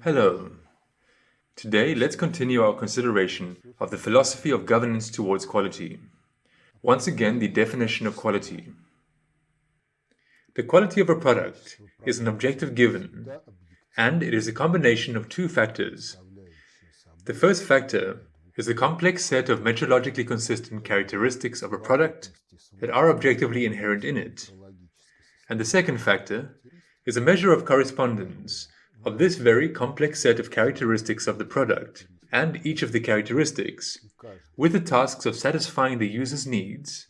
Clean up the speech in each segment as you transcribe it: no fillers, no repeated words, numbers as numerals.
Hello. Today, let's continue our consideration of the philosophy of governance towards quality. Once again, the definition of quality. The quality of a product is an objective given, and it is a combination of two factors. The first factor is the complex set of metrologically consistent characteristics of a product that are objectively inherent in it. And the second factor is a measure of correspondence of this very complex set of characteristics of the product and each of the characteristics with the tasks of satisfying the user's needs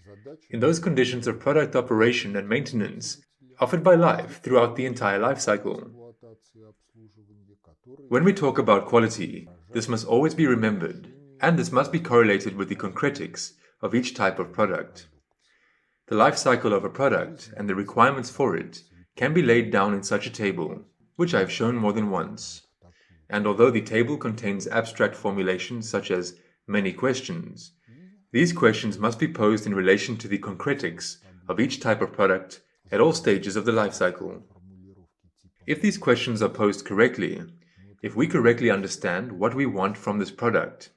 in those conditions of product operation and maintenance offered by life throughout the entire life cycle. When we talk about quality, this must always be remembered, and this must be correlated with the concretics of each type of product. The life cycle of a product and the requirements for it can be laid down in such a table, which I have shown more than once. And although the table contains abstract formulations such as many questions, these questions must be posed in relation to the concretics of each type of product at all stages of the life cycle. If these questions are posed correctly, if we correctly understand what we want from this product,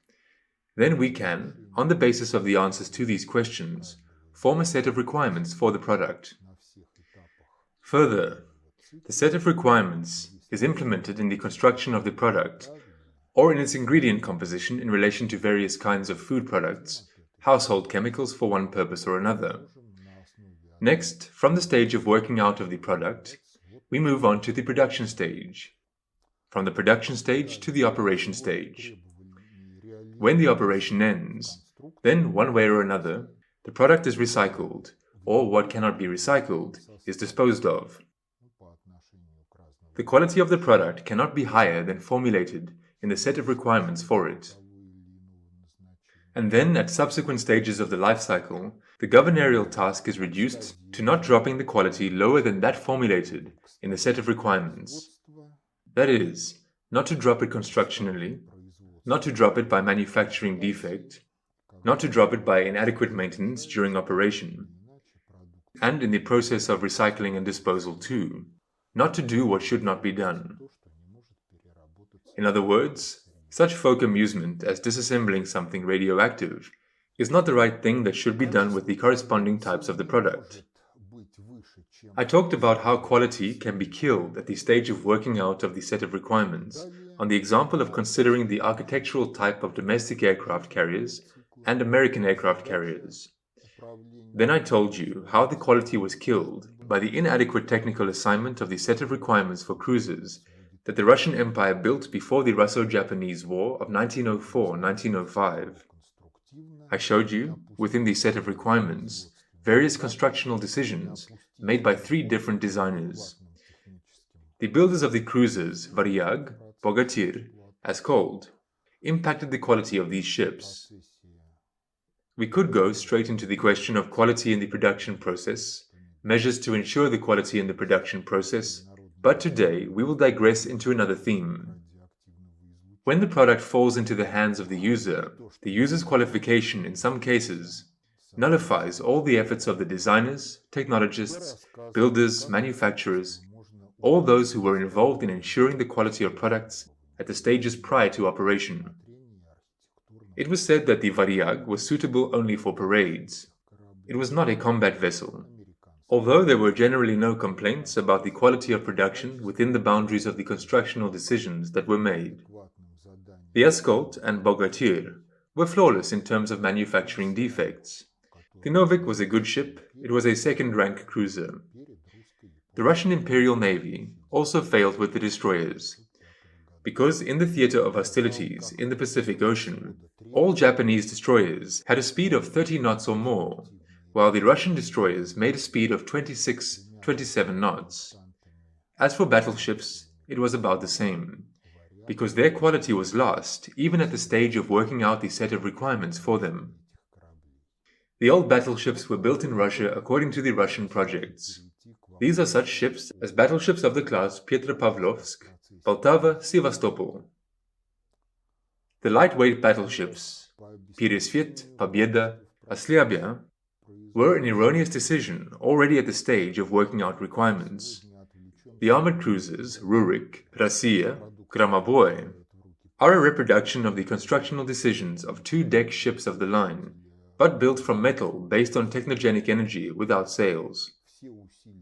then we can, on the basis of the answers to these questions, form a set of requirements for the product. Further, the set of requirements is implemented in the construction of the product or in its ingredient composition in relation to various kinds of food products, household chemicals for one purpose or another. Next, from the stage of working out of the product, we move on to the production stage. From the production stage to the operation stage. When the operation ends, then one way or another, the product is recycled, or what cannot be recycled is disposed of. The quality of the product cannot be higher than formulated in the set of requirements for it. And then, at subsequent stages of the life cycle, the governorial task is reduced to not dropping the quality lower than that formulated in the set of requirements. That is, not to drop it constructionally, not to drop it by manufacturing defect, not to drop it by inadequate maintenance during operation, and in the process of recycling and disposal too, not to do what should not be done. In other words, such folk amusement as disassembling something radioactive is not the right thing that should be done with the corresponding types of the product. I talked about how quality can be killed at the stage of working out of the set of requirements on the example of considering the architectural type of domestic aircraft carriers and American aircraft carriers. Then I told you how the quality was killed by the inadequate technical assignment of the set of requirements for cruisers that the Russian Empire built before the Russo-Japanese War of 1904-1905. I showed you, within the set of requirements, various constructional decisions made by three different designers. The builders of the cruisers Varyag, Bogatyr, Askold impacted the quality of these ships. We could go straight into the question of quality in the production process, measures to ensure the quality in the production process, but today we will digress into another theme. When the product falls into the hands of the user's qualification in some cases nullifies all the efforts of the designers, technologists, builders, manufacturers, all those who were involved in ensuring the quality of products at the stages prior to operation. It was said that the Varyag was suitable only for parades. It was not a combat vessel. Although there were generally no complaints about the quality of production within the boundaries of the constructional decisions that were made. The Askold and Bogatyr were flawless in terms of manufacturing defects. The Novik was a good ship, it was a second-rank cruiser. The Russian Imperial Navy also failed with the destroyers, because in the theater of hostilities in the Pacific Ocean, all Japanese destroyers had a speed of 30 knots or more, while the Russian destroyers made a speed of 26-27 knots. As for battleships, it was about the same, because their quality was lost even at the stage of working out the set of requirements for them. The old battleships were built in Russia according to the Russian projects. These are such ships as battleships of the class Petropavlovsk, Poltava, Sevastopol. The lightweight battleships, Peresviet, Pobeda, Asliabya, were an erroneous decision already at the stage of working out requirements. The armored cruisers Rurik, Rossiya, Khrabryy, are a reproduction of the constructional decisions of two-deck ships of the line, but built from metal based on technogenic energy without sails.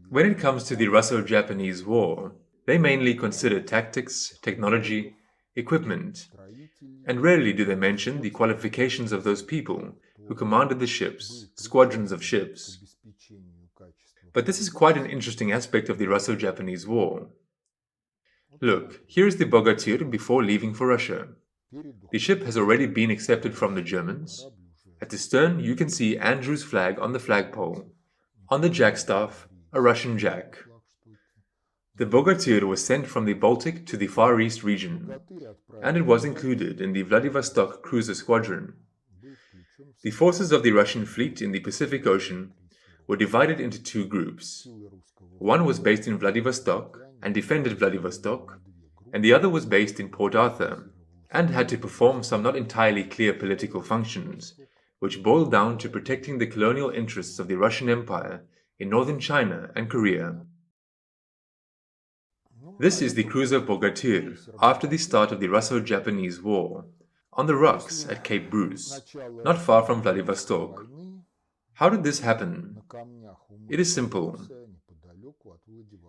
When it comes to the Russo-Japanese War, they mainly consider tactics, technology, equipment, and rarely do they mention the qualifications of those people who commanded the ships, squadrons of ships. But this is quite an interesting aspect of the Russo-Japanese War. Look, here is the Bogatyr before leaving for Russia. The ship has already been accepted from the Germans. At the stern you can see Andrew's flag on the flagpole. On the jackstaff, a Russian jack. The Bogatyr was sent from the Baltic to the Far East region, and it was included in the Vladivostock cruiser squadron. The forces of the Russian fleet in the Pacific Ocean were divided into two groups. One was based in Vladivostok and defended Vladivostok, and the other was based in Port Arthur and had to perform some not entirely clear political functions, which boiled down to protecting the colonial interests of the Russian Empire in northern China and Korea. This is the cruiser Bogatyr after the start of the Russo-Japanese War, on the rocks at Cape Bruce, not far from Vladivostok. How did this happen? It is simple.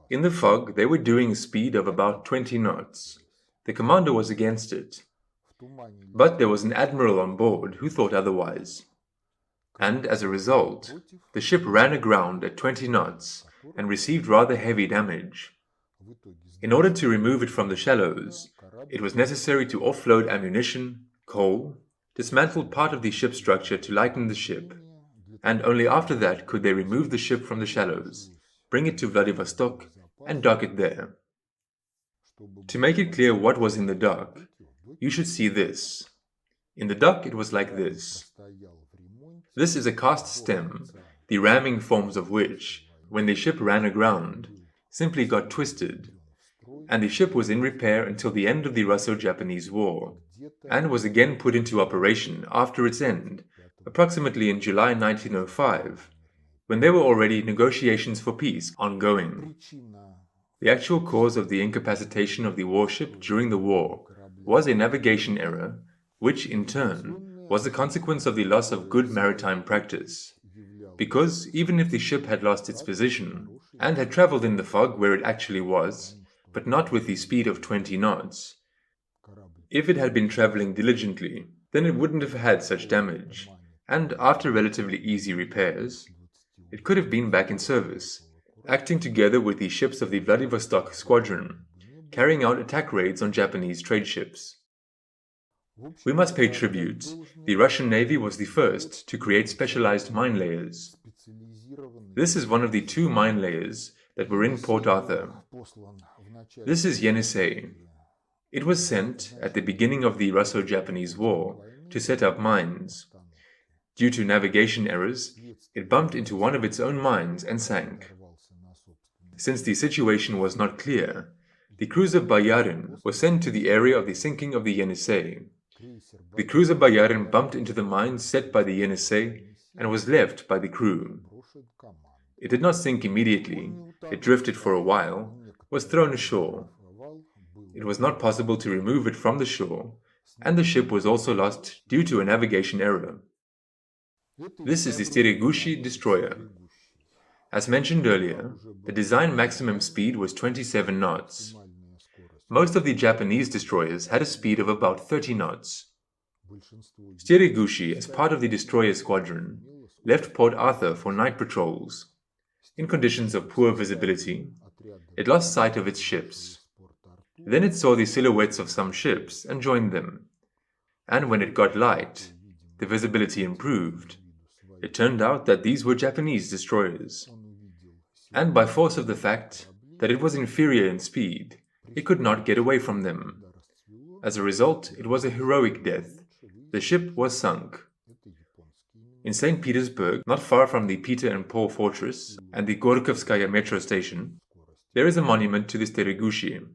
In the fog, they were doing a speed of about 20 knots. The commander was against it. But there was an admiral on board who thought otherwise. And as a result, the ship ran aground at 20 knots and received rather heavy damage. In order to remove it from the shallows, it was necessary to offload ammunition, coal, dismantle part of the ship's structure to lighten the ship, and only after that could they remove the ship from the shallows, bring it to Vladivostok, and dock it there. To make it clear what was in the dock, you should see this. In the dock it was like this. This is a cast stem, the ramming forms of which, when the ship ran aground, simply got twisted, and the ship was in repair until the end of the Russo-Japanese War, and was again put into operation after its end, approximately in July 1905, when there were already negotiations for peace ongoing. The actual cause of the incapacitation of the warship during the war was a navigation error, which, in turn, was the consequence of the loss of good maritime practice. Because, even if the ship had lost its position, and had travelled in the fog where it actually was, but not with the speed of 20 knots, if it had been travelling diligently, then it wouldn't have had such damage, and after relatively easy repairs, it could have been back in service, acting together with the ships of the Vladivostok squadron, carrying out attack raids on Japanese trade ships. We must pay tribute. The Russian Navy was the first to create specialized mine layers. This is one of the two mine layers that were in Port Arthur. This is Yenisei. It was sent at the beginning of the Russo-Japanese War to set up mines. Due to navigation errors, it bumped into one of its own mines and sank. Since the situation was not clear, the cruiser Boyarin was sent to the area of the sinking of the Yenisei. The cruiser Boyarin bumped into the mines set by the Yenisei and was left by the crew. It did not sink immediately, it drifted for a while, was thrown ashore. It was not possible to remove it from the shore, and the ship was also lost due to a navigation error. This is the Steregushchy destroyer. As mentioned earlier, the design maximum speed was 27 knots. Most of the Japanese destroyers had a speed of about 30 knots. Steregushchy, as part of the destroyer squadron, left Port Arthur for night patrols. In conditions of poor visibility, it lost sight of its ships. Then it saw the silhouettes of some ships and joined them. And when it got light, the visibility improved. It turned out that these were Japanese destroyers. And by force of the fact that it was inferior in speed, it could not get away from them. As a result, it was a heroic death. The ship was sunk. In St. Petersburg, not far from the Peter and Paul Fortress and the Gorkovskaya metro station, there is a monument to the Steregushchy.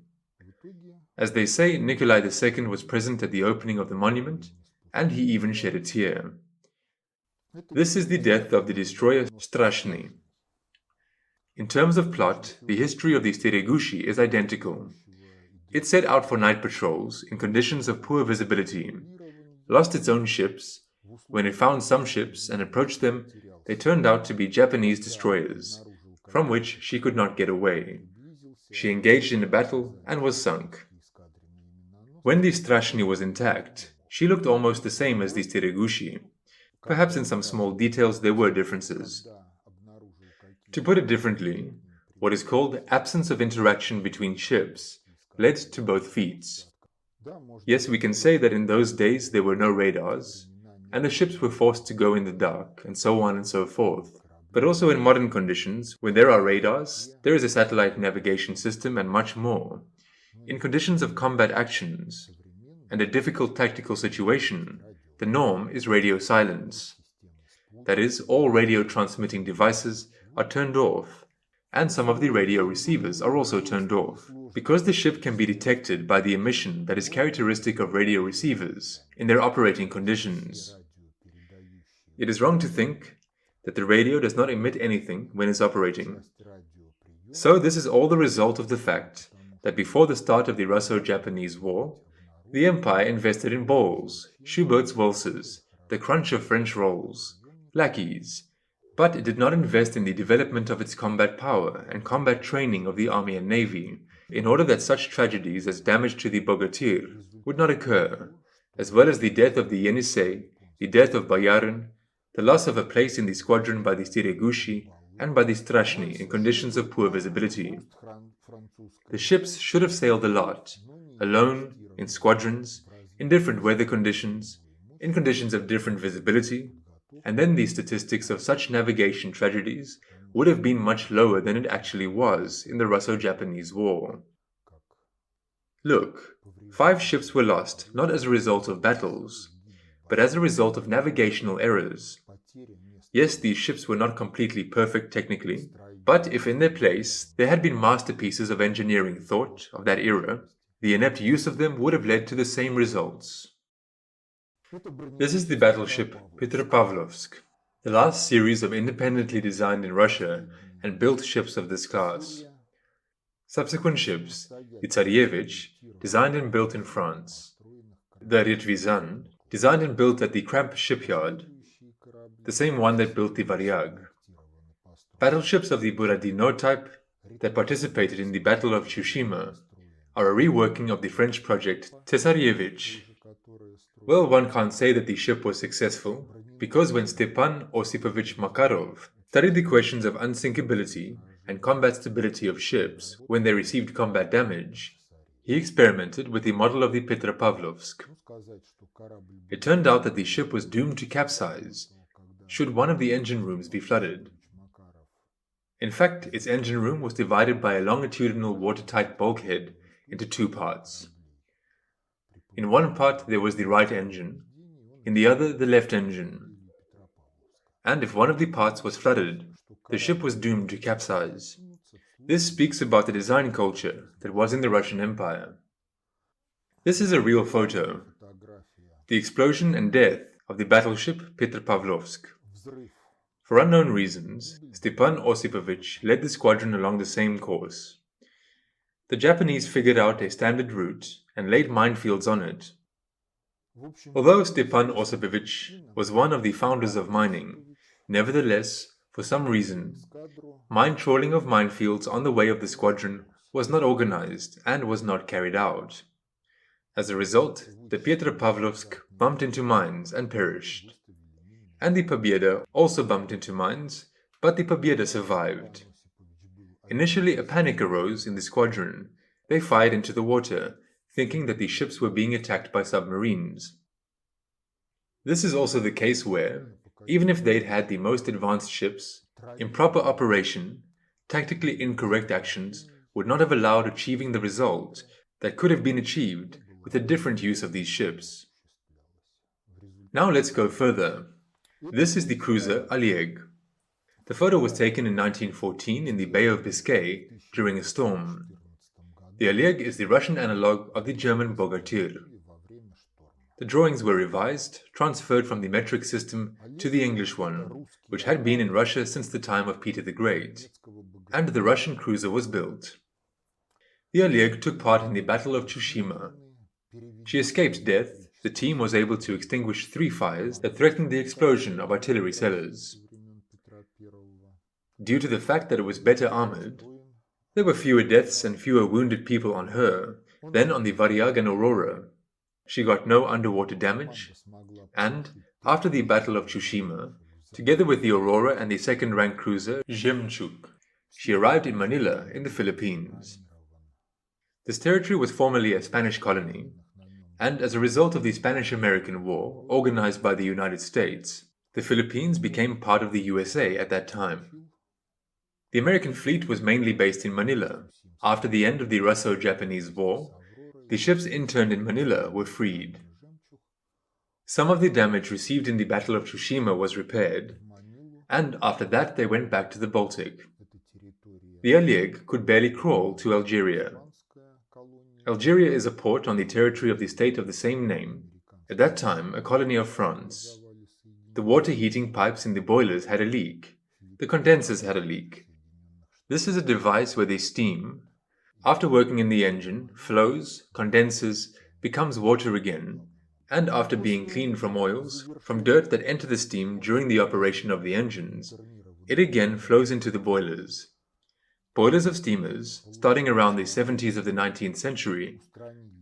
As they say, Nikolai II was present at the opening of the monument, and he even shed a tear. This is the death of the destroyer Strashny. In terms of plot, the history of the Steregushchy is identical. It set out for night patrols in conditions of poor visibility, lost its own ships. When it found some ships and approached them, they turned out to be Japanese destroyers, from which she could not get away. She engaged in a battle and was sunk. When the Strashny was intact, she looked almost the same as the Steregushchy. Perhaps in some small details there were differences. To put it differently, what is called absence of interaction between ships led to both feats. Yes, we can say that in those days there were no radars, and the ships were forced to go in the dark, and so on and so forth. But also in modern conditions, when there are radars, there is a satellite navigation system and much more. In conditions of combat actions and a difficult tactical situation, the norm is radio silence. That is, all radio transmitting devices are turned off, and some of the radio receivers are also turned off, because the ship can be detected by the emission that is characteristic of radio receivers in their operating conditions. It is wrong to think that the radio does not emit anything when it's operating. So this is all the result of the fact that before the start of the Russo-Japanese War, the Empire invested in balls, Schubert's waltzes, the crunch of French rolls, lackeys, but it did not invest in the development of its combat power and combat training of the army and navy, in order that such tragedies as damage to the Bogatyr would not occur, as well as the death of the Yenisei, the death of Boyarin, the loss of a place in the squadron by the Steregushchy and by the Strashny in conditions of poor visibility. The ships should have sailed a lot, alone, in squadrons, in different weather conditions, in conditions of different visibility, and then the statistics of such navigation tragedies would have been much lower than it actually was in the Russo-Japanese War. Look, 5 ships were lost not as a result of battles, but as a result of navigational errors. Yes, these ships were not completely perfect technically, but if in their place there had been masterpieces of engineering thought of that era, the inept use of them would have led to the same results. This is the battleship Petropavlovsk, the last series of independently designed in Russia and built ships of this class. Subsequent ships, the Tsarevich, designed and built in France, the Rytvizan, designed and built at the Khrabryy shipyard, the same one that built the Varyag. Battleships of the Borodino type that participated in the Battle of Tsushima are a reworking of the French project Tsarevich. Well, one can't say that the ship was successful, because when Stepan Osipovich Makarov studied the questions of unsinkability and combat stability of ships when they received combat damage, he experimented with the model of the Petropavlovsk. It turned out that the ship was doomed to capsize should one of the engine rooms be flooded. In fact, its engine room was divided by a longitudinal watertight bulkhead into 2 parts. In one part there was the right engine, in the other the left engine. And if one of the parts was flooded, the ship was doomed to capsize. This speaks about the design culture that was in the Russian Empire. This is a real photo. The explosion and death of the battleship Petropavlovsk. For unknown reasons, Stepan Osipovich led the squadron along the same course. The Japanese figured out a standard route and laid minefields on it. Although Stepan Osipovich was one of the founders of mining, nevertheless, for some reason, mine trawling of minefields on the way of the squadron was not organized and was not carried out. As a result, the Petropavlovsk bumped into mines and perished. And the Pobieda also bumped into mines, but the Pobieda survived. Initially, a panic arose in the squadron. They fired into the water, thinking that the ships were being attacked by submarines. This is also the case where, even if they'd had the most advanced ships, improper operation, tactically incorrect actions would not have allowed achieving the result that could have been achieved with a different use of these ships. Now let's go further. This is the cruiser Oleg. The photo was taken in 1914 in the Bay of Biscay during a storm. The Oleg is the Russian analogue of the German Bogatyr. The drawings were revised, transferred from the metric system to the English one, which had been in Russia since the time of Peter the Great, and the Russian cruiser was built. The Oleg took part in the Battle of Tsushima. She escaped death. The team was able to extinguish 3 fires that threatened the explosion of artillery cellars. Due to the fact that it was better armored, there were fewer deaths and fewer wounded people on her than on the Varyag and Aurora. She got no underwater damage, and, after the Battle of Tsushima, together with the Aurora and the second-rank cruiser Zhemchug, she arrived in Manila in the Philippines. This territory was formerly a Spanish colony, and as a result of the Spanish-American War organized by the United States, the Philippines became part of the USA at that time. The American fleet was mainly based in Manila. After the end of the Russo-Japanese War, the ships interned in Manila were freed. Some of the damage received in the Battle of Tsushima was repaired, and after that they went back to the Baltic. The Oleg could barely crawl to Algeria. Algeria is a port on the territory of the state of the same name, at that time a colony of France. The water heating pipes in the boilers had a leak. The condensers had a leak. This is a device where the steam, after working in the engine, flows, condenses, becomes water again, and after being cleaned from oils, from dirt that enter the steam during the operation of the engines, it again flows into the boilers. Boilers of steamers, starting around the 70s of the 19th century,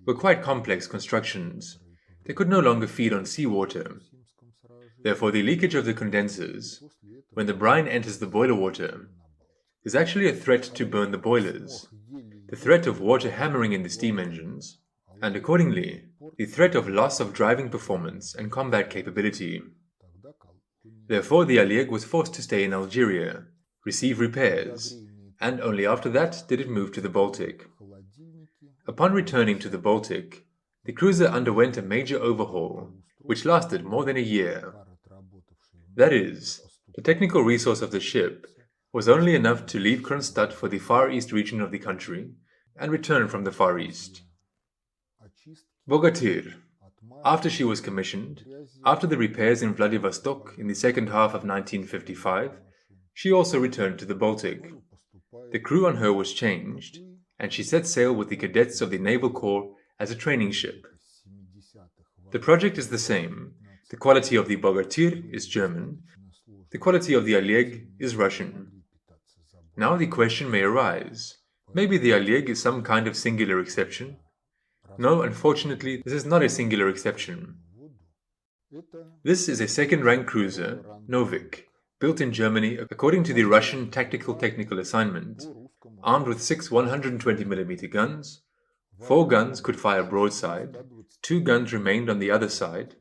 were quite complex constructions. They could no longer feed on seawater. Therefore, the leakage of the condensers, when the brine enters the boiler water, is actually a threat to burn the boilers, the threat of water hammering in the steam engines, and accordingly, the threat of loss of driving performance and combat capability. Therefore, the Oleg was forced to stay in Algeria, receive repairs, and only after that did it move to the Baltic. Upon returning to the Baltic, the cruiser underwent a major overhaul, which lasted more than a year. That is, the technical resource of the ship was only enough to leave Kronstadt for the Far East region of the country and return from the Far East. Bogatyr, after she was commissioned, after the repairs in Vladivostok in the second half of 1955, she also returned to the Baltic. The crew on her was changed, and she set sail with the cadets of the Naval Corps as a training ship. The project is the same. The quality of the Bogatyr is German. The quality of the Oleg is Russian. Now the question may arise. Maybe the Oleg is some kind of singular exception? No, unfortunately, this is not a singular exception. This is a second-rank cruiser, Novik, built in Germany according to the Russian Tactical Technical Assignment, armed with 6 120mm guns. 4 guns could fire broadside, 2 guns remained on the other side,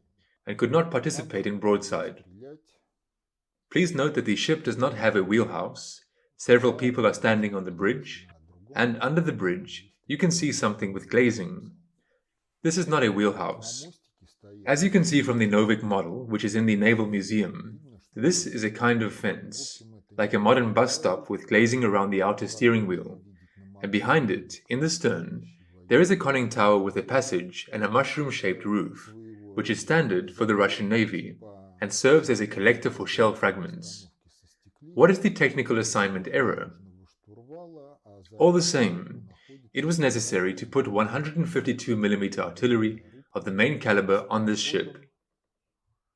and could not participate in broadside. Please note that the ship does not have a wheelhouse. Several people are standing on the bridge, and under the bridge you can see something with glazing. This is not a wheelhouse. As you can see from the Novik model, which is in the Naval Museum, this is a kind of fence, like a modern bus stop with glazing around the outer steering wheel, and behind it, in the stern, there is a conning tower with a passage and a mushroom-shaped roof, which is standard for the Russian Navy, and serves as a collector for shell fragments. What is the technical assignment error? All the same, it was necessary to put 152mm artillery of the main caliber on this ship.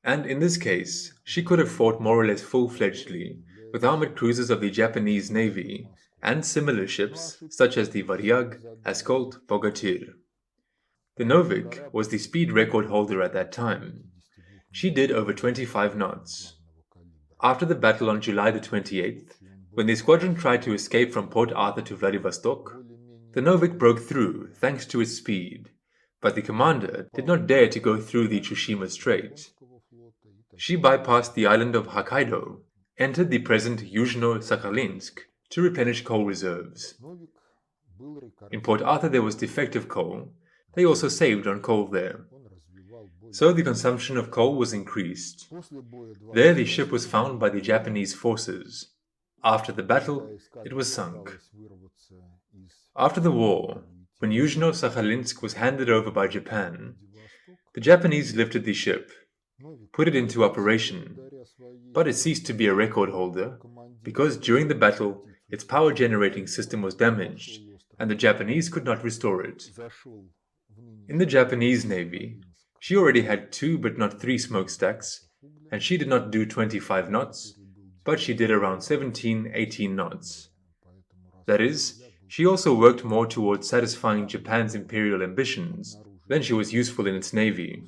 And in this case, she could have fought more or less full-fledgedly with armored cruisers of the Japanese Navy and similar ships such as the Varyag, Askold, Bogatyr. The Novik was the speed record holder at that time. She did over 25 knots. After the battle on July the 28th, when the squadron tried to escape from Port Arthur to Vladivostok, the Novik broke through thanks to its speed, but the commander did not dare to go through the Tsushima Strait. She bypassed the island of Hokkaido, entered the present Yuzhno-Sakhalinsk to replenish coal reserves. In Port Arthur there was defective coal. They also saved on coal there. So the consumption of coal was increased. There the ship was found by the Japanese forces. After the battle, it was sunk. After the war, when Yuzhno-Sakhalinsk was handed over by Japan, the Japanese lifted the ship, put it into operation, but it ceased to be a record holder because during the battle its power generating system was damaged and the Japanese could not restore it. In the Japanese Navy, she already had 2 but not 3 smokestacks, and she did not do 25 knots, but she did around 17-18 knots. That is, she also worked more towards satisfying Japan's imperial ambitions than she was useful in its navy.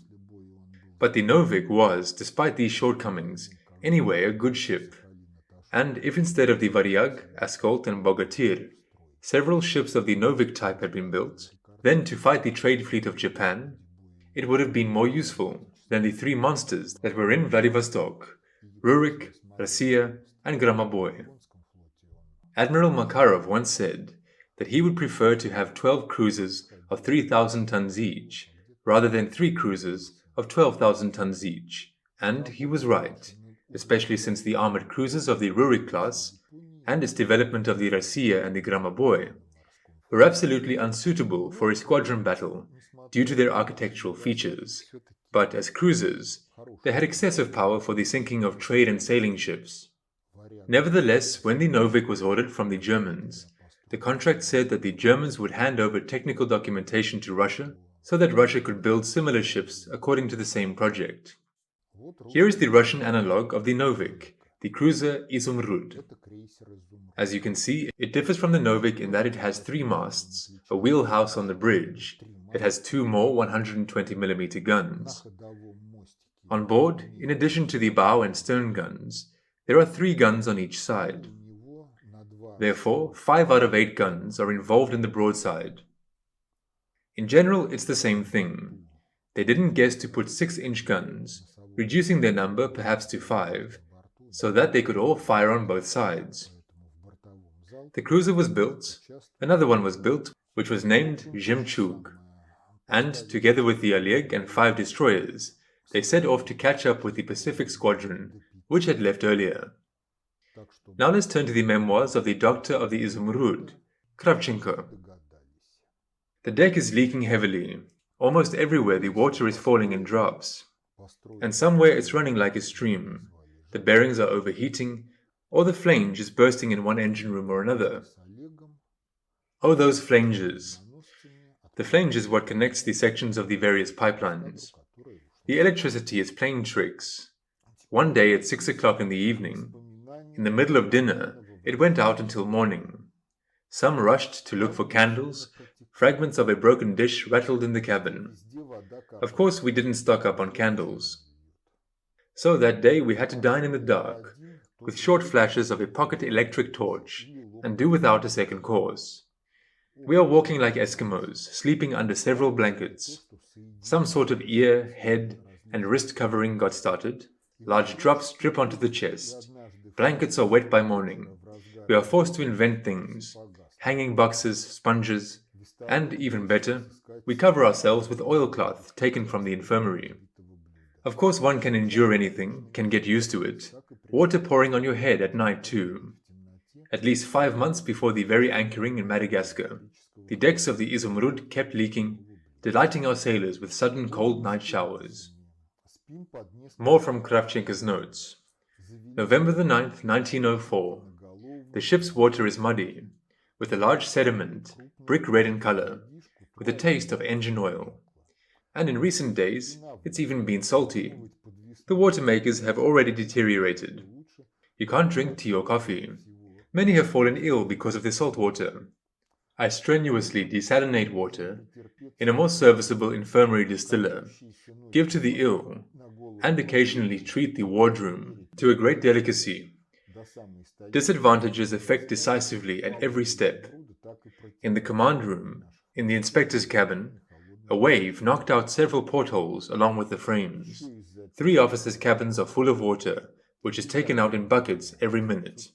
But the Novik was, despite these shortcomings, anyway a good ship. And if instead of the Varyag, Askold and Bogatyr, several ships of the Novik type had been built, then to fight the trade fleet of Japan, it would have been more useful than the 3 monsters that were in Vladivostock, Rurik, Russia, and Gromoboi. Admiral Makarov once said that he would prefer to have 12 cruisers of 3,000 tons each, rather than 3 cruisers of 12,000 tons each, and he was right, especially since the armored cruisers of the Rurik class, and its development of the Russia and the Gromoboi, were absolutely unsuitable for a squadron battle due to their architectural features, but as cruisers, they had excessive power for the sinking of trade and sailing ships. Nevertheless, when the Novik was ordered from the Germans, the contract said that the Germans would hand over technical documentation to Russia so that Russia could build similar ships according to the same project. Here is the Russian analogue of the Novik, the cruiser Izumrud. As you can see, it differs from the Novik in that it has 3 masts, a wheelhouse on the bridge. It has 2 more 120mm guns. On board, in addition to the bow and stern guns, there are 3 guns on each side. Therefore, 5 out of 8 guns are involved in the broadside. In general, it's the same thing. They didn't guess to put 6-inch guns, reducing their number perhaps to 5, so that they could all fire on both sides. The cruiser was built, another one was built, which was named Zhemchug, and together with the Oleg and 5 destroyers, they set off to catch up with the Pacific Squadron, which had left earlier. Now let's turn to the memoirs of the doctor of the Izumrud, Kravchenko. The deck is leaking heavily. Almost everywhere the water is falling in drops, and somewhere it's running like a stream. The bearings are overheating, or the flange is bursting in one engine room or another. Oh, those flanges! The flange is what connects the sections of the various pipelines. The electricity is playing tricks. One day at 6 o'clock in the evening, in the middle of dinner, it went out until morning. Some rushed to look for candles. Fragments of a broken dish rattled in the cabin. Of course, we didn't stock up on candles. So that day we had to dine in the dark, with short flashes of a pocket electric torch, and do without a second course. We are walking like Eskimos, sleeping under several blankets. Some sort of ear, head, and wrist covering got started. Large drops drip onto the chest. Blankets are wet by morning. We are forced to invent things. Hanging boxes, sponges, and, even better, we cover ourselves with oilcloth taken from the infirmary. Of course one can endure anything, can get used to it. Water pouring on your head at night too. At least 5 months before the very anchoring in Madagascar, the decks of the Izumrud kept leaking, delighting our sailors with sudden cold night showers. More from Kravchenko's notes. November the 9th, 1904. The ship's water is muddy, with a large sediment, brick red in color, with a taste of engine oil. And in recent days, it's even been salty. The water makers have already deteriorated. You can't drink tea or coffee. Many have fallen ill because of the salt water. I strenuously desalinate water in a more serviceable infirmary distiller, give to the ill, and occasionally treat the wardroom to a great delicacy. Disadvantages affect decisively at every step. In the command room, in the inspector's cabin, a wave knocked out several portholes along with the frames. 3 officers' cabins are full of water, which is taken out in buckets every minute.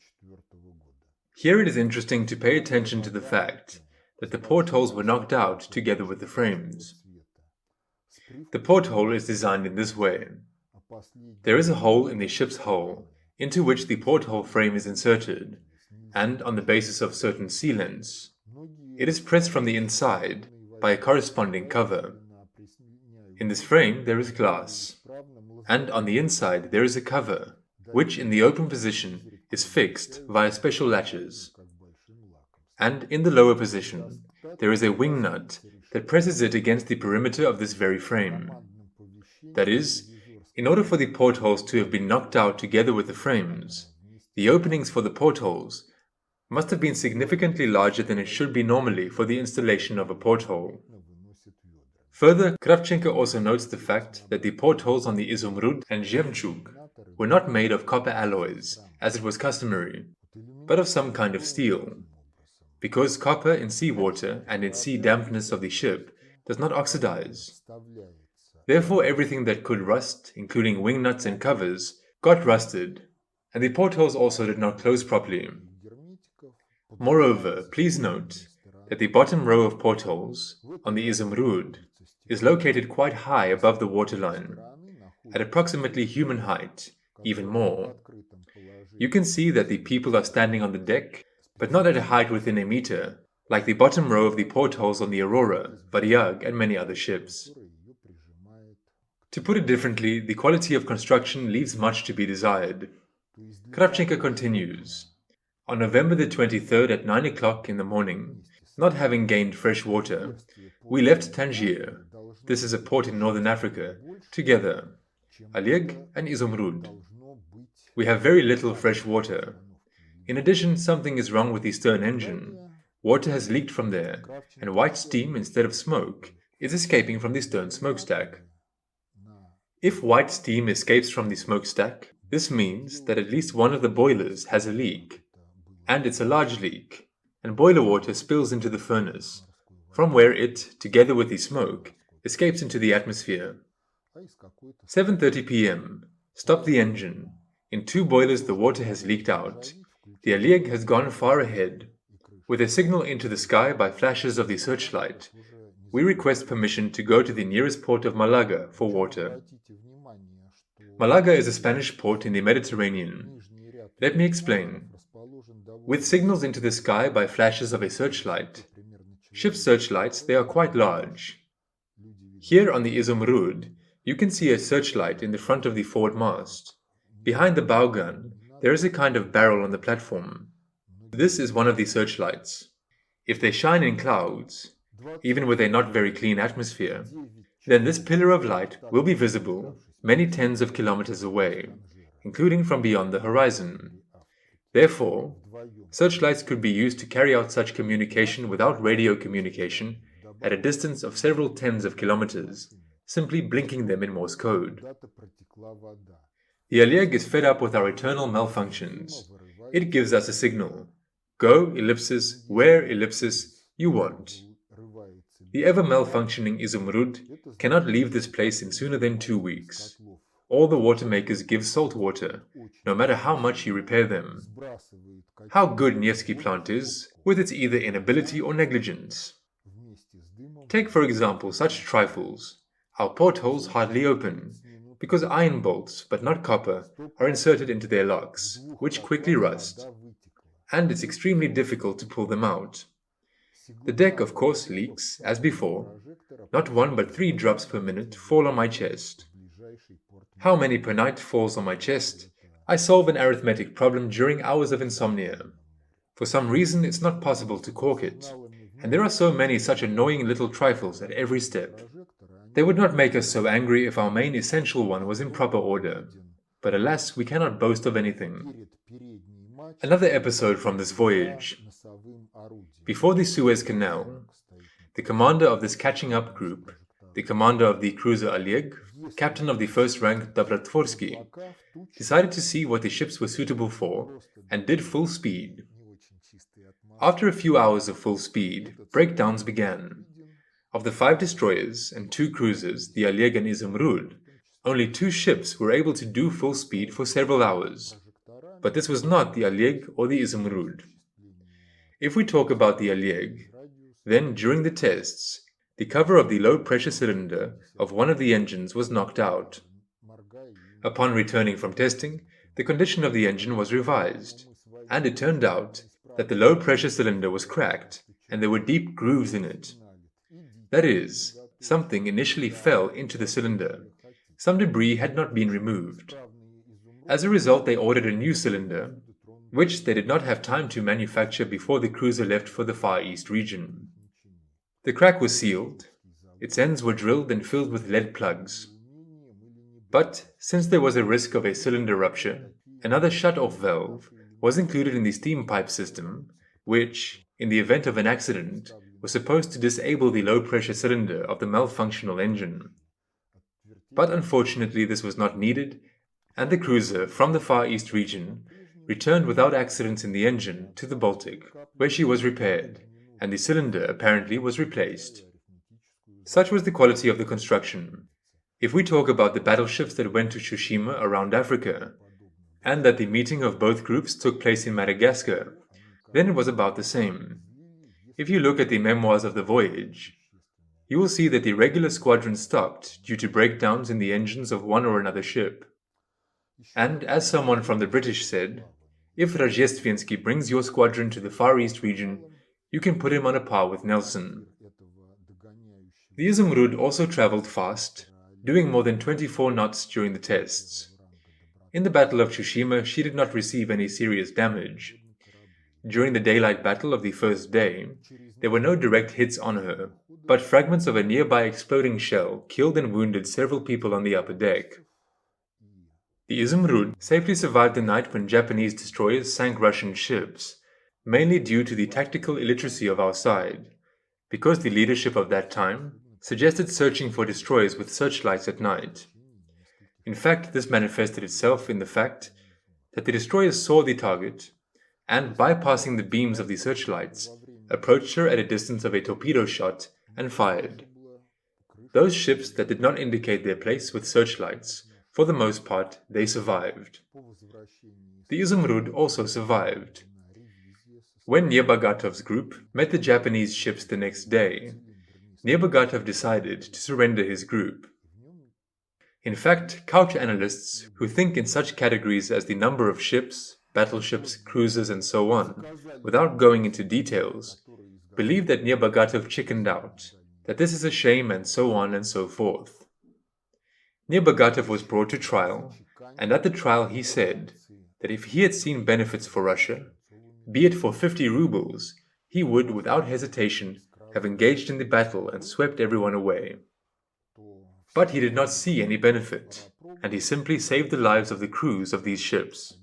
Here it is interesting to pay attention to the fact that the portholes were knocked out together with the frames. The porthole is designed in this way. There is a hole in the ship's hull, into which the porthole frame is inserted, and on the basis of certain sealants, it is pressed from the inside by a corresponding cover. In this frame there is glass, and on the inside there is a cover, which in the open position is fixed via special latches. and in the lower position there is a wing nut that presses it against the perimeter of this very frame. That is, in order for the portholes to have been knocked out together with the frames, the openings for the portholes must have been significantly larger than it should be normally for the installation of a porthole. Further, Kravchenko also notes the fact that the portholes on the Izumrud and Zhemchug were not made of copper alloys, as it was customary, but of some kind of steel, because copper in seawater and in sea dampness of the ship does not oxidize. Therefore, everything that could rust, including wing nuts and covers, got rusted, and the portholes also did not close properly. Moreover, please note that the bottom row of portholes on the Izumrud is located quite high above the waterline, at approximately human height, even more. You can see that the people are standing on the deck, but not at a height within a meter, like the bottom row of the portholes on the Aurora, Varyag, and many other ships. To put it differently, the quality of construction leaves much to be desired. Kravchenko continues. On November the 23rd at 9 o'clock in the morning, not having gained fresh water, we left Tangier, this is a port in northern Africa, together, Oleg and Izumrud. We have very little fresh water. In addition, something is wrong with the stern engine. Water has leaked from there, and white steam instead of smoke is escaping from the stern smokestack. If white steam escapes from the smokestack, this means that at least one of the boilers has a leak, and it's a large leak, and boiler water spills into the furnace, from where it, together with the smoke, escapes into the atmosphere. 7:30 p.m. Stop the engine. In 2 boilers the water has leaked out. The Oleg has gone far ahead. With a signal into the sky by flashes of the searchlight, we request permission to go to the nearest port of Malaga for water. Malaga is a Spanish port in the Mediterranean. Let me explain. With signals into the sky by flashes of a searchlight, ship searchlights, they are quite large. Here on the Izumrud, you can see a searchlight in the front of the forward mast. Behind the bow gun, there is a kind of barrel on the platform. This is one of the searchlights. If they shine in clouds, even with a not very clean atmosphere, then this pillar of light will be visible many tens of kilometers away, including from beyond the horizon. Therefore, searchlights could be used to carry out such communication without radio communication at a distance of several tens of kilometers, simply blinking them in Morse code. The Oleg is fed up with our eternal malfunctions. It gives us a signal. Go, ellipsis, where, ellipsis, you want. The ever-malfunctioning Izumrud cannot leave this place in sooner than 2 weeks. All the water makers give salt water, no matter how much you repair them. How good Nevsky plant is, with its either inability or negligence. Take for example such trifles. Our portholes hardly open, because iron bolts, but not copper, are inserted into their locks, which quickly rust, and it's extremely difficult to pull them out. The deck, of course, leaks, as before. Not 1 but 3 drops per minute fall on my chest. How many per night falls on my chest? I solve an arithmetic problem during hours of insomnia. For some reason it's not possible to cork it, and there are so many such annoying little trifles at every step. They would not make us so angry if our main essential one was in proper order, but alas, we cannot boast of anything. Another episode from this voyage. Before the Suez Canal, the commander of this catching up group, the commander of the cruiser Oleg, captain of the first rank Dobrotvsky, decided to see what the ships were suitable for and did full speed. After a few hours of full speed, breakdowns began. Of the 5 destroyers and 2 cruisers, the Oleg and Izumrud, only 2 ships were able to do full speed for several hours. But this was not the Oleg or the Izumrud. If we talk about the Oleg, then during the tests, the cover of the low-pressure cylinder of one of the engines was knocked out. Upon returning from testing, the condition of the engine was revised, and it turned out that the low-pressure cylinder was cracked, and there were deep grooves in it. That is, something initially fell into the cylinder. Some debris had not been removed. As a result, they ordered a new cylinder, which they did not have time to manufacture before the cruiser left for the Far East region. The crack was sealed, its ends were drilled and filled with lead plugs. But since there was a risk of a cylinder rupture, another shut-off valve was included in the steam pipe system, which, in the event of an accident, was supposed to disable the low-pressure cylinder of the malfunctional engine. But unfortunately this was not needed, and the cruiser from the Far East region returned without accidents in the engine to the Baltic, where she was repaired, and the cylinder apparently was replaced. Such was the quality of the construction. If we talk about the battleships that went to Tsushima around Africa, and that the meeting of both groups took place in Madagascar, then it was about the same. If you look at the memoirs of the voyage, you will see that the regular squadron stopped due to breakdowns in the engines of one or another ship. And as someone from the British said, if Rajestvinsky brings your squadron to the Far East region, you can put him on a par with Nelson. The Izumrud also travelled fast, doing more than 24 knots during the tests. In the Battle of Tsushima, she did not receive any serious damage. During the daylight battle of the first day, there were no direct hits on her, but fragments of a nearby exploding shell killed and wounded several people on the upper deck. The Izumrud safely survived the night when Japanese destroyers sank Russian ships, mainly due to the tactical illiteracy of our side, because the leadership of that time suggested searching for destroyers with searchlights at night. In fact, this manifested itself in the fact that the destroyers saw the target and, bypassing the beams of the searchlights, approached her at a distance of a torpedo shot and fired. Those ships that did not indicate their place with searchlights, for the most part, they survived. The Izumrud also survived. When Nebogatov's group met the Japanese ships the next day, Nebogatov decided to surrender his group. In fact, couch-analysts who think in such categories as the number of ships, battleships, cruisers, and so on, without going into details, believe that Nebogatov chickened out, that this is a shame, and so on and so forth. Nebogatov was brought to trial, and at the trial he said that if he had seen benefits for Russia, be it for 50 rubles, he would, without hesitation, have engaged in the battle and swept everyone away. But he did not see any benefit, and he simply saved the lives of the crews of these ships.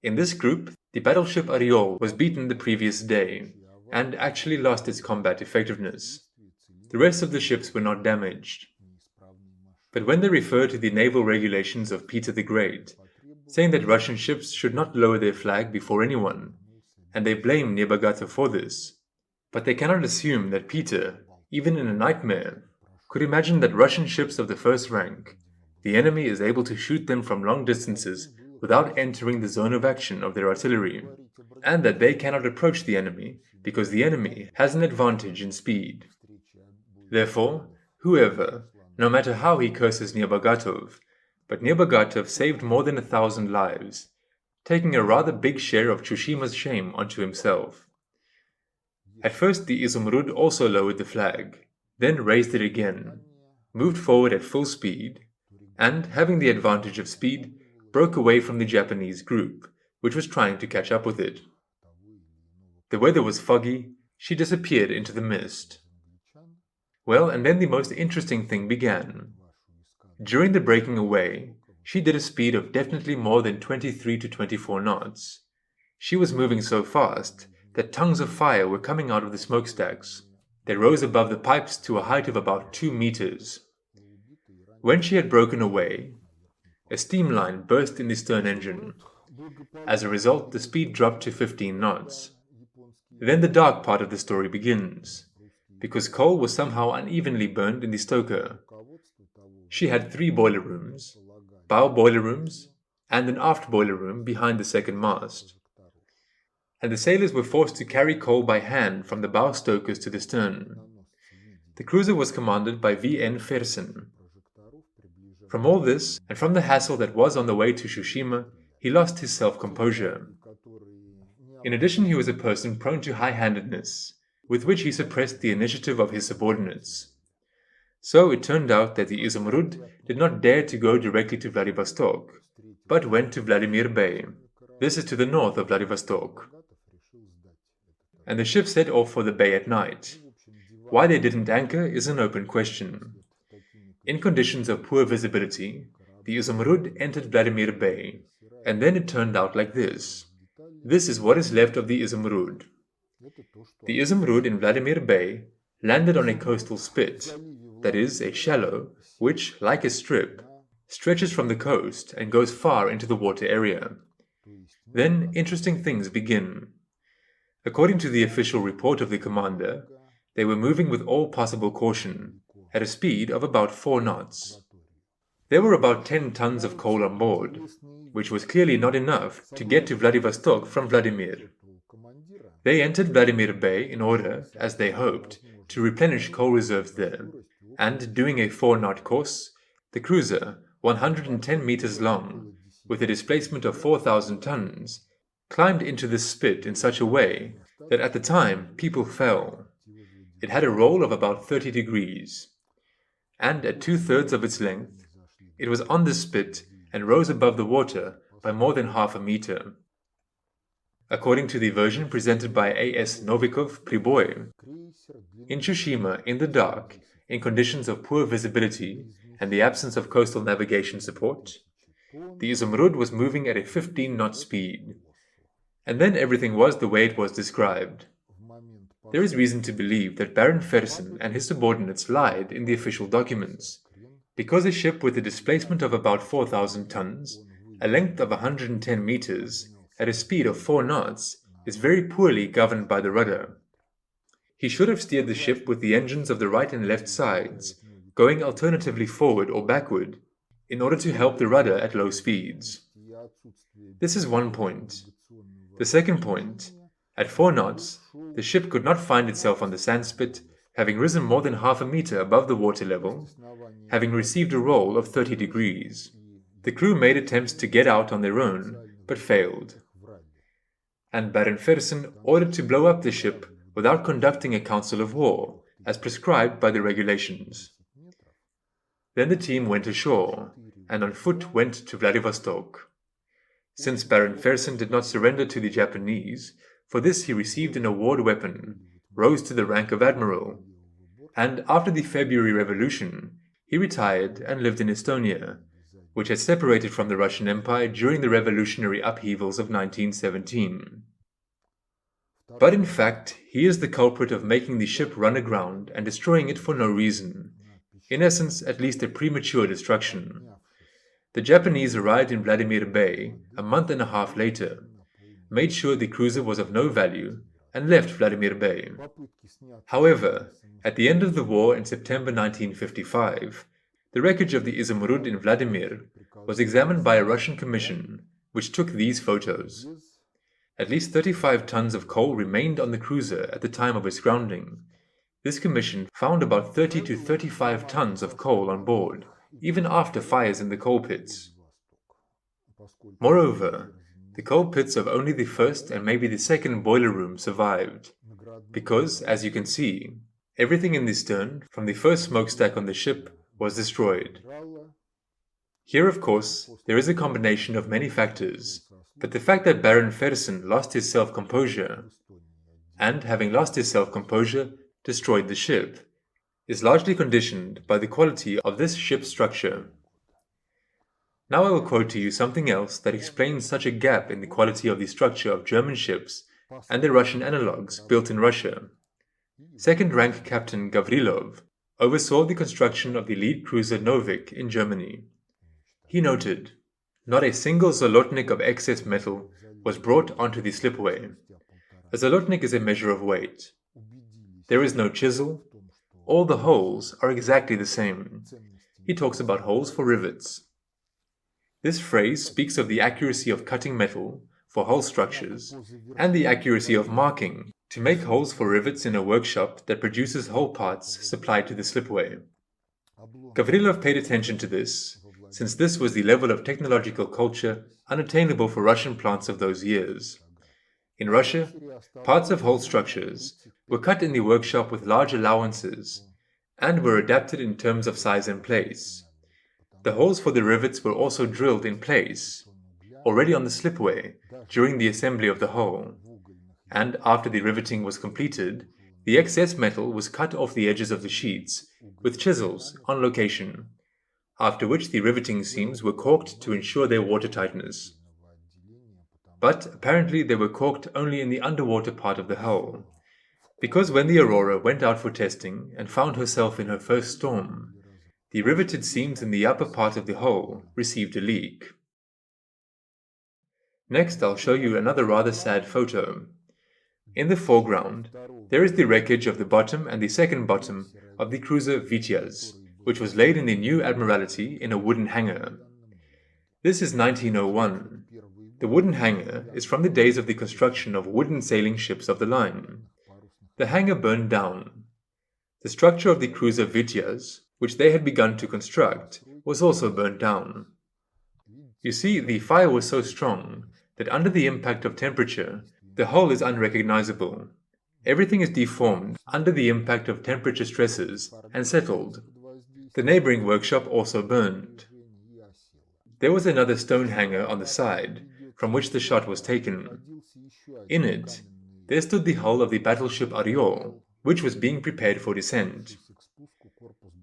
In this group, the battleship Oriol was beaten the previous day, and actually lost its combat effectiveness. The rest of the ships were not damaged. But when they refer to the naval regulations of Peter the Great, saying that Russian ships should not lower their flag before anyone, and they blame Nebogatov for this, but they cannot assume that Peter, even in a nightmare, could imagine that Russian ships of the first rank, the enemy is able to shoot them from long distances without entering the zone of action of their artillery, and that they cannot approach the enemy because the enemy has an advantage in speed. Therefore, whoever, no matter how he curses Nebogatov, but Nebogatov saved more than 1,000 lives, taking a rather big share of Tsushima's shame onto himself. At first the Izumrud also lowered the flag, then raised it again, moved forward at full speed, and, having the advantage of speed, broke away from the Japanese group, which was trying to catch up with it. The weather was foggy, she disappeared into the mist. Well, and then the most interesting thing began. During the breaking away, she did a speed of definitely more than 23 to 24 knots. She was moving so fast that tongues of fire were coming out of the smokestacks. They rose above the pipes to a height of about 2 meters. When she had broken away, a steam line burst in the stern engine. As a result, the speed dropped to 15 knots. Then the dark part of the story begins, because coal was somehow unevenly burned in the stoker. She had 3 boiler rooms, bow boiler rooms, and an aft boiler room behind the second mast. And the sailors were forced to carry coal by hand from the bow stokers to the stern. The cruiser was commanded by V.N. Fersen. From all this, and from the hassle that was on the way to Tsushima, he lost his self-composure. In addition, he was a person prone to high-handedness, with which he suppressed the initiative of his subordinates. So it turned out that the Izumrud did not dare to go directly to Vladivostok, but went to Vladimir Bay. This is to the north of Vladivostok. And the ship set off for the bay at night. Why they didn't anchor is an open question. In conditions of poor visibility, the Izumrud entered Vladimir Bay, and then it turned out like this. This is what is left of the Izumrud. The Izumrud in Vladimir Bay landed on a coastal spit, that is, a shallow, which, like a strip, stretches from the coast and goes far into the water area. Then interesting things begin. According to the official report of the commander, they were moving with all possible caution, at a speed of about 4 knots. There were about 10 tons of coal on board, which was clearly not enough to get to Vladivostok from Vladimir. They entered Vladimir Bay in order, as they hoped, to replenish coal reserves there, and doing a 4-knot course, the cruiser, 110 meters long, with a displacement of 4,000 tons, climbed into the spit in such a way that at the time people fell. It had a roll of about 30 degrees, and at 2/3 of its length, it was on the spit and rose above the water by more than half a meter. According to the version presented by A.S. Novikov Priboy, in Tsushima, in the dark, in conditions of poor visibility and the absence of coastal navigation support, the Izumrud was moving at a 15-knot speed, and then everything was the way it was described. There is reason to believe that Baron Fersen and his subordinates lied in the official documents, because a ship with a displacement of about 4,000 tons, a length of 110 meters, at a speed of 4 knots, is very poorly governed by the rudder. He should have steered the ship with the engines of the right and left sides, going alternatively forward or backward, in order to help the rudder at low speeds. This is one point. The second point, at 4 knots, the ship could not find itself on the sandspit, having risen more than half a meter above the water level, having received a roll of 30 degrees. The crew made attempts to get out on their own, but failed. And Baron Fersen ordered to blow up the ship without conducting a council of war, as prescribed by the regulations. Then the team went ashore, and on foot went to Vladivostok. Since Baron Fersen did not surrender to the Japanese, for this he received an award weapon, rose to the rank of admiral, and after the February Revolution, he retired and lived in Estonia, which had separated from the Russian Empire during the revolutionary upheavals of 1917. But in fact, he is the culprit of making the ship run aground and destroying it for no reason, in essence at least a premature destruction. The Japanese arrived in Vladimir Bay a month and a half later, made sure the cruiser was of no value, and left Vladimir Bay. However, at the end of the war in September 1955, the wreckage of the Izumrud in Vladimir was examined by a Russian commission, which took these photos. At least 35 tons of coal remained on the cruiser at the time of its grounding. This commission found about 30 to 35 tons of coal on board, even after fires in the coal pits. Moreover, the coal pits of only the first and maybe the second boiler room survived, because, as you can see, everything in the stern, from the first smokestack on the ship, was destroyed. Here, of course, there is a combination of many factors, but the fact that Baron Fersen lost his self-composure, and, having lost his self-composure, destroyed the ship, is largely conditioned by the quality of this ship's structure. Now I will quote to you something else that explains such a gap in the quality of the structure of German ships and their Russian analogues built in Russia. Second-rank Captain Gavrilov oversaw the construction of the lead cruiser Novik in Germany. He noted, "Not a single zolotnik of excess metal was brought onto the slipway. A zolotnik is a measure of weight. There is no chisel. All the holes are exactly the same." He talks about holes for rivets. This phrase speaks of the accuracy of cutting metal for hull structures and the accuracy of marking to make holes for rivets in a workshop that produces hull parts supplied to the slipway. Gavrilov paid attention to this, since this was the level of technological culture unattainable for Russian plants of those years. In Russia, parts of hull structures were cut in the workshop with large allowances and were adapted in terms of size and place. The holes for the rivets were also drilled in place. already on the slipway during the assembly of the hull, and after the riveting was completed, the excess metal was cut off the edges of the sheets with chisels on location, after which the riveting seams were caulked to ensure their watertightness. But apparently they were caulked only in the underwater part of the hull, because when the Aurora went out for testing and found herself in her first storm, the riveted seams in the upper part of the hull received a leak. Next, I'll show you another rather sad photo. In the foreground, there is the wreckage of the bottom and the second bottom of the cruiser Vityaz, which was laid in the new Admiralty in a wooden hangar. This is 1901. The wooden hangar is from the days of the construction of wooden sailing ships of the line. The hangar burned down. The structure of the cruiser Vityaz, which they had begun to construct, was also burned down. You see, the fire was so strong that under the impact of temperature, the hull is unrecognizable. Everything is deformed under the impact of temperature stresses and settled. The neighboring workshop also burned. There was another stone hangar on the side, from which the shot was taken. In it, there stood the hull of the battleship Oryol, which was being prepared for descent.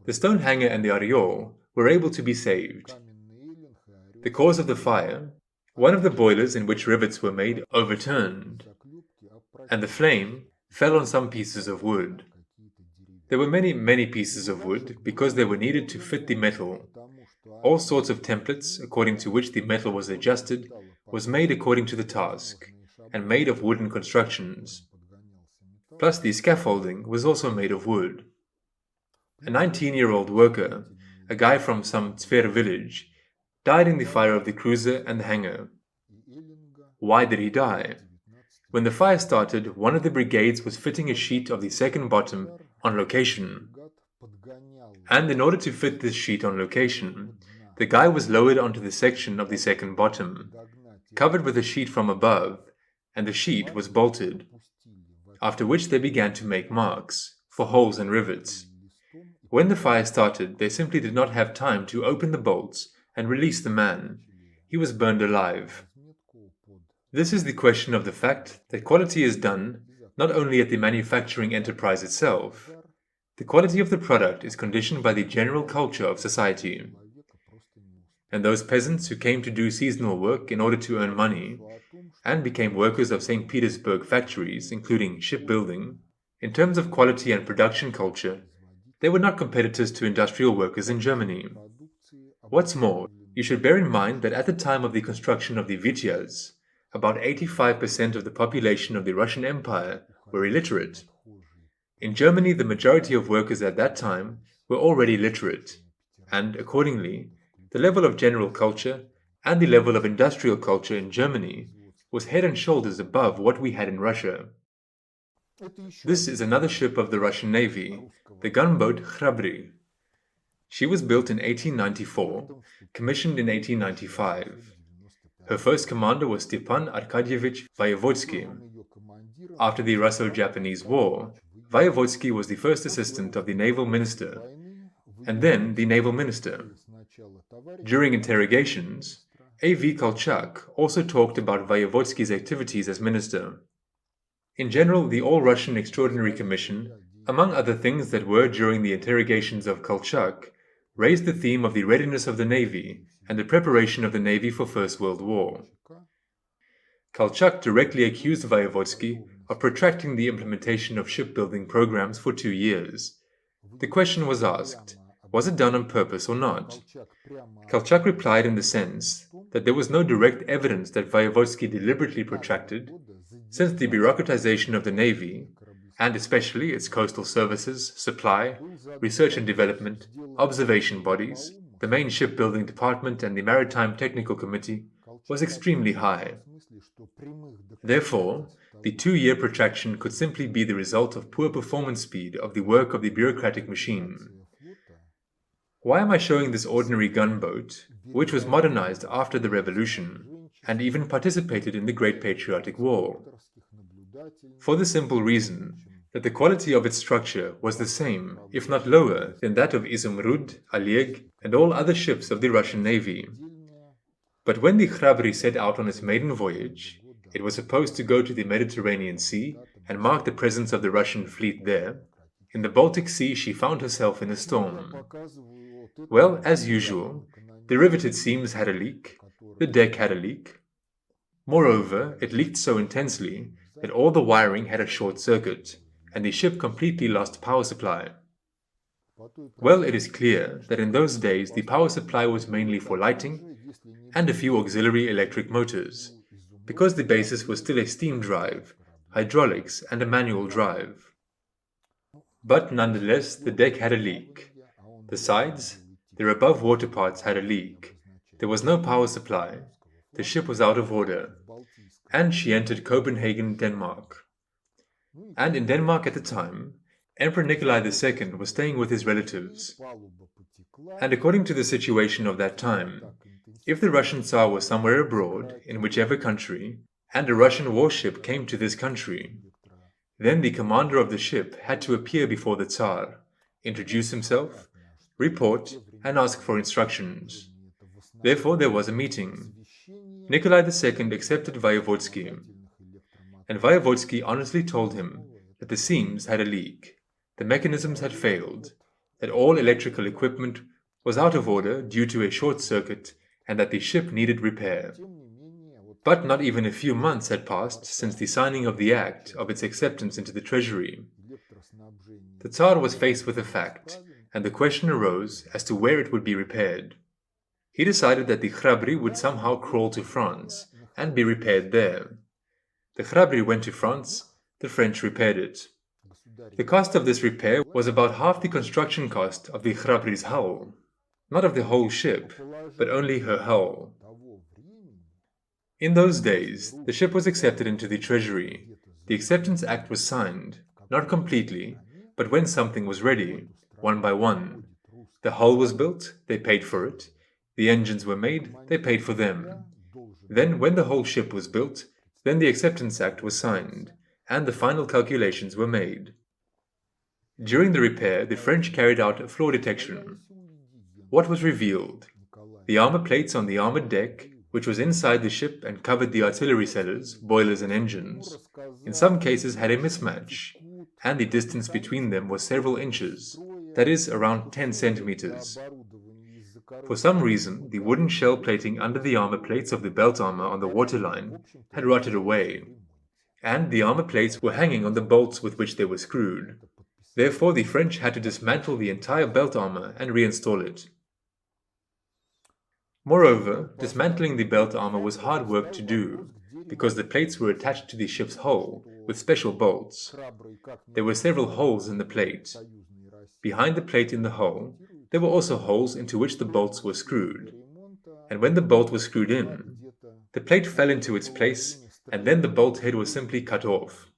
The stone hangar and the Oryol were able to be saved. The cause of the fire: one of the boilers in which rivets were made overturned, and the flame fell on some pieces of wood. There were many pieces of wood because they were needed to fit the metal. All sorts of templates according to which the metal was adjusted was made according to the task, and made of wooden constructions. Plus the scaffolding was also made of wood. A 19-year-old worker, a guy from some NOOSPHERE village, died in the fire of the cruiser and the hangar. Why did he die? When the fire started, one of the brigades was fitting a sheet of the second bottom on location. And in order to fit this sheet on location, the guy was lowered onto the section of the second bottom, covered with a sheet from above, and the sheet was bolted, after which they began to make marks for holes and rivets. When the fire started, they simply did not have time to open the bolts and release the man. He was burned alive. This is the question of the fact that quality is done not only at the manufacturing enterprise itself. The quality of the product is conditioned by the general culture of society. And those peasants who came to do seasonal work in order to earn money, and became workers of St. Petersburg factories, including shipbuilding, in terms of quality and production culture, they were not competitors to industrial workers in Germany. What's more, you should bear in mind that at the time of the construction of the Vityaz, about 85% of the population of the Russian Empire were illiterate. In Germany, the majority of workers at that time were already literate, and accordingly, the level of general culture and the level of industrial culture in Germany was head and shoulders above what we had in Russia. This is another ship of the Russian Navy, the gunboat Khrabryy. She was built in 1894, commissioned in 1895. Her first commander was Stepan Arkadyevich Voevodsky. After the Russo-Japanese War, Voevodsky was the first assistant of the naval minister, and then the naval minister. During interrogations, A.V. Kolchak also talked about Voevodsky's activities as minister. In general, the All-Russian Extraordinary Commission, among other things that were during the interrogations of Kolchak, raised the theme of the readiness of the Navy and the preparation of the Navy for First World War. Kolchak directly accused Voevodsky of protracting the implementation of shipbuilding programs for 2 years. The question was asked, was it done on purpose or not? Kolchak replied in the sense that there was no direct evidence that Voevodsky deliberately protracted, since the bureaucratization of the Navy, and especially its coastal services, supply, research and development, observation bodies, the main shipbuilding department and the Maritime Technical Committee, was extremely high. Therefore, the 2-year protraction could simply be the result of poor performance speed of the work of the bureaucratic machine. Why am I showing this ordinary gunboat, which was modernized after the revolution, and even participated in the Great Patriotic War? For the simple reason that the quality of its structure was the same, if not lower, than that of Izumrud, Oleg, and all other ships of the Russian Navy. But when the Khrabryy set out on its maiden voyage, it was supposed to go to the Mediterranean Sea and mark the presence of the Russian fleet there. In the Baltic Sea she found herself in a storm. Well, as usual, the riveted seams had a leak, the deck had a leak. Moreover, it leaked so intensely that all the wiring had a short circuit, and the ship completely lost power supply. Well, it is clear that in those days the power supply was mainly for lighting and a few auxiliary electric motors, because the basis was still a steam drive, hydraulics and a manual drive. But nonetheless, the deck had a leak. The sides, their above water parts had a leak. There was no power supply. The ship was out of order. And she entered Copenhagen, Denmark. And in Denmark at the time, Emperor Nikolai II was staying with his relatives. And according to the situation of that time, if the Russian Tsar was somewhere abroad, in whichever country, and a Russian warship came to this country, then the commander of the ship had to appear before the Tsar, introduce himself, report, and ask for instructions. Therefore there was a meeting. Nikolai II accepted Voevodsky, and Voevodsky honestly told him that the seams had a leak, the mechanisms had failed, that all electrical equipment was out of order due to a short circuit, and that the ship needed repair. But not even a few months had passed since the signing of the act of its acceptance into the treasury. The Tsar was faced with a fact, and the question arose as to where it would be repaired. He decided that the Khrabryy would somehow crawl to France and be repaired there. The Khrabryy went to France, the French repaired it. The cost of this repair was about half the construction cost of the Khrabryy's hull. Not of the whole ship, but only her hull. In those days, the ship was accepted into the treasury. The acceptance act was signed, not completely, but when something was ready, one by one. The hull was built, they paid for it. The engines were made, they paid for them. Then, when the whole ship was built, then the acceptance act was signed, and the final calculations were made. During the repair, the French carried out a flaw detection. What was revealed? The armor plates on the armored deck, which was inside the ship and covered the artillery cellars, boilers and engines, in some cases had a mismatch, and the distance between them was several inches, that is, around 10 centimeters. For some reason, the wooden shell plating under the armor plates of the belt armor on the waterline had rotted away, and the armor plates were hanging on the bolts with which they were screwed. Therefore, the French had to dismantle the entire belt armor and reinstall it. Moreover, dismantling the belt armor was hard work to do, because the plates were attached to the ship's hull with special bolts. There were several holes in the plate. Behind the plate in the hull, there were also holes into which the bolts were screwed. And when the bolt was screwed in, the plate fell into its place, and then the bolt head was simply cut off.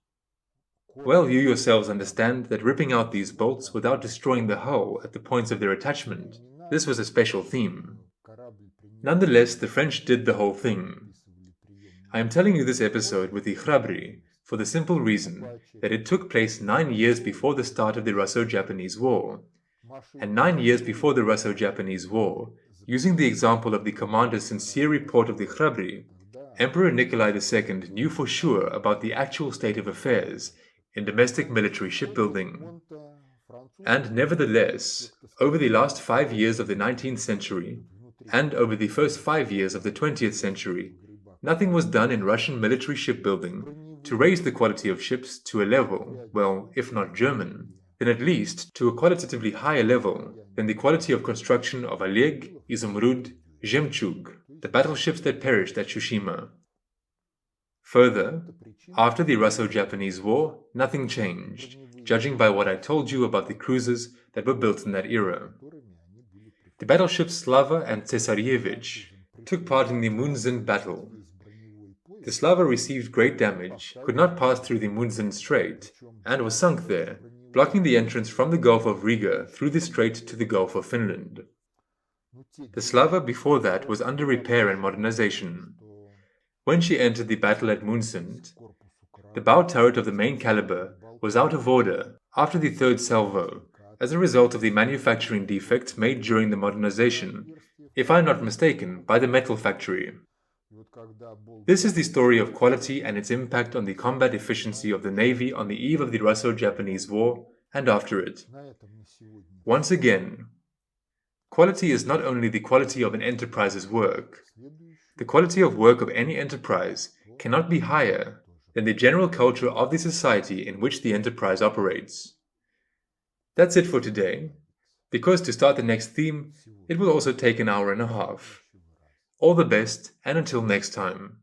Well, you yourselves understand that ripping out these bolts without destroying the hull at the points of their attachment, this was a special theme. Nonetheless, the French did the whole thing. I am telling you this episode with the Khrabryy for the simple reason that it took place 9 years before the start of the Russo-Japanese War. And 9 years before the Russo-Japanese War, using the example of the commander's sincere report of the Khrabryy, Emperor Nikolai II knew for sure about the actual state of affairs in domestic military shipbuilding. And nevertheless, over the last 5 years of the 19th century, and over the first 5 years of the 20th century, nothing was done in Russian military shipbuilding to raise the quality of ships to a level, well, if not German, then at least to a qualitatively higher level than the quality of construction of Oleg, Izumrud, Zhemchug, the battleships that perished at Tsushima. Further, after the Russo-Japanese War, nothing changed, judging by what I told you about the cruisers that were built in that era. The battleships Slava and Tsesarievich took part in the Munzen battle. The Slava received great damage, could not pass through the Munzen Strait, and was sunk there, blocking the entrance from the Gulf of Riga through the strait to the Gulf of Finland. The Slava before that was under repair and modernization. When she entered the battle at Munzen, the bow turret of the main caliber was out of order after the third salvo, as a result of the manufacturing defects made during the modernization, if I'm not mistaken, by the metal factory. This is the story of quality and its impact on the combat efficiency of the Navy on the eve of the Russo-Japanese War and after it. Once again, quality is not only the quality of an enterprise's work. The quality of work of any enterprise cannot be higher than the general culture of the society in which the enterprise operates. That's it for today, because to start the next theme, it will also take an hour and a half. All the best, and until next time.